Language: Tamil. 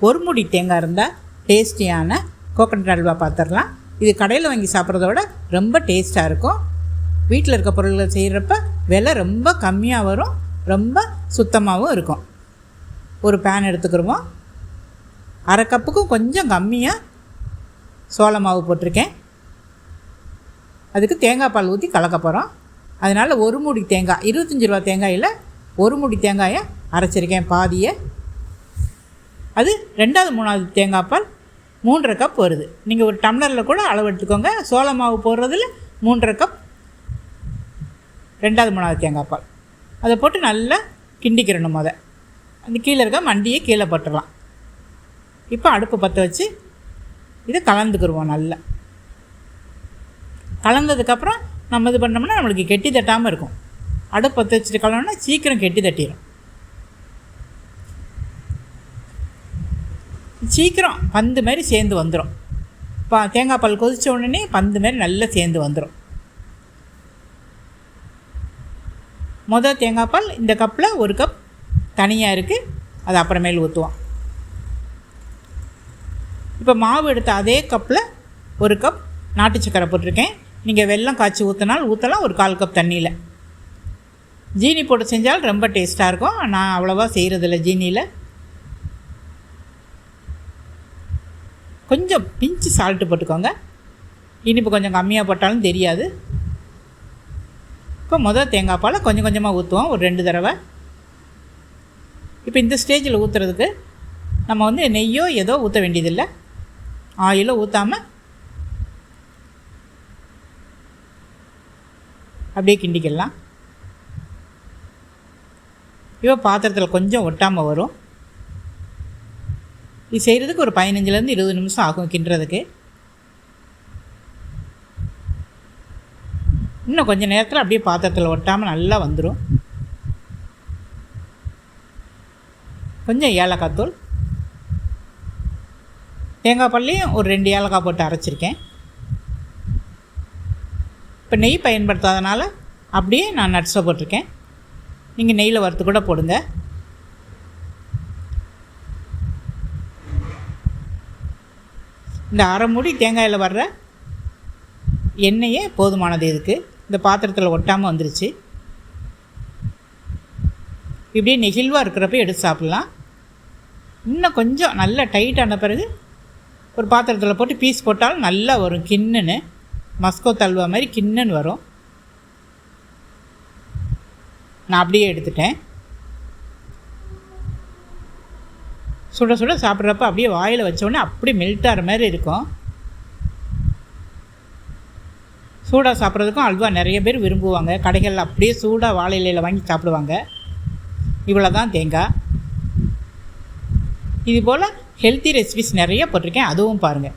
ஒரு மூடி தேங்காய் இருந்தால் டேஸ்டியான கோகனட் அல்வா பார்த்துடலாம். இது கடையில் வாங்கி சாப்பிட்றத விட ரொம்ப டேஸ்ட்டாக இருக்கும். வீட்டில் இருக்க பொருள்களை செய்கிறப்ப விலை ரொம்ப கம்மியாக வரும், ரொம்ப சுத்தமாகவும் இருக்கும். ஒரு பேன் எடுத்துக்கிடுவோம். அரை கப்புக்கும் கொஞ்சம் கம்மியாக சோள மாவு போட்டிருக்கேன். அதுக்கு தேங்காய் பால் ஊற்றி கலக்க போகிறோம். அதனால் ஒரு மூடி தேங்காய், 25 ரூபா தேங்காயில் ஒரு மூடி தேங்காயை அரைச்சிருக்கேன், பாதியை. அது 2வது 3வது தேங்காய் பால் 3½ கப் வருது. நீங்கள் ஒரு டம்ளரில் கூட அளவு எடுத்துக்கோங்க. சோள மாவு போடுறதுல 3½ கப் 2வது 3வது தேங்காய் பால். அதை போட்டு நல்லா கிண்டிக்கிறணும். அந்த கீழே இருக்க மண்டியை கீழே போட்டுடலாம். இப்போ அடுப்பு பற்ற வச்சு இதை கலந்துக்கிடுவோம். நல்லா கலந்ததுக்கப்புறம் நம்ம இது பண்ணோம்னா நம்மளுக்கு கெட்டி தட்டாமல் இருக்கும். அடுப்பு பற்ற வச்சுட்டு கலந்தோம்னா சீக்கிரம் கெட்டி தட்டிடும். சீக்கிரம் பந்து மாதிரி சேர்ந்து வந்துடும். இப்போ தேங்காய் பால் கொதித்த உடனே பந்து மாதிரி நல்லா சேர்ந்து வந்துடும். மொதல் தேங்காய் பால் இந்த கப்பில் 1 கப் தனியாக இருக்குது, அது அப்புறமேல் ஊற்றுவோம். இப்போ மாவு எடுத்த அதே கப்பில் 1 கப் நாட்டு சக்கரை போட்டிருக்கேன். நீங்கள் வெல்லம் காய்ச்சி ஊற்றினால் ஊற்றலாம், ஒரு 1/4 கப் தண்ணியில். ஜீனி போட்டு செஞ்சால் ரொம்ப டேஸ்ட்டாக இருக்கும். நான் அவ்வளோவா செய்கிறதில்ல ஜீனியில். கொஞ்சம் பிஞ்சு சால்ட்டு போட்டுக்கோங்க. இனிப்பு கொஞ்சம் கம்மியாக போட்டாலும் தெரியாது. இப்போ முதல் தேங்காய் பாலை கொஞ்சம் கொஞ்சமாக ஊற்றுவோம், ஒரு 2 தடவை. இப்போ இந்த ஸ்டேஜில் ஊற்றுறதுக்கு நம்ம நெய்யோ ஏதோ ஊற்ற வேண்டியதில்லை. ஆயிலோ ஊற்றாமல் அப்படியே கிண்டிக்கலாம். இப்போ பாத்திரத்தில் கொஞ்சம் ஒட்டாமல் வரும். இது செய்கிறதுக்கு ஒரு 15லேருந்து 20 நிமிஷம் ஆகும் கிண்டுறதுக்கு. இன்னும் கொஞ்சம் நேரத்தில் அப்படியே பாத்திரத்தில் ஒட்டாமல் நல்லா வந்துடும். கொஞ்சம் ஏலக்காய் தூள், தேங்காய் பால்லையும் ஒரு 2 ஏலக்காய் போட்டு அரைச்சிருக்கேன். இப்போ நெய் பயன்படுத்தாதனால அப்படியே நான் நட்ஸை போட்டிருக்கேன். நீங்கள் நெய்யில் வறுத்து கூட போடுங்க. இந்த அரை மூடி தேங்காயில் வர்ற எண்ணெயே போதுமானது. இதுக்கு இந்த பாத்திரத்தில் ஒட்டாமல் வந்துருச்சு. இப்படியே நெகிழ்வாக இருக்கிறப்ப எடுத்து சாப்பிட்லாம். இன்னும் கொஞ்சம் நல்லா டைட்டான பிறகு ஒரு பாத்திரத்தில் போட்டு பீஸ் போட்டாலும் நல்லா வரும். கிண்ணுன்னு மஸ்கோ தல்வா மாதிரி கிண்ணுன்னு வரும். நான் அப்படியே எடுத்துட்டேன். சுட சுட சாப்பிட்றப்ப அப்படியே வாயில் வச்சோடனே அப்படியே மெல்ட் ஆகிற மாதிரி இருக்கும். சூடாக சாப்பிட்றதுக்கும் அல்வா நிறைய பேர் விரும்புவாங்க. கடைகளில் அப்படியே சூடாக வாழை இலையில் வாங்கி சாப்பிடுவாங்க. இவ்வளோ தான் தேங்காய். இது போல் ஹெல்த்தி ரெசிபிஸ் நிறைய போட்டிருக்கேன், அதுவும் பாருங்கள்.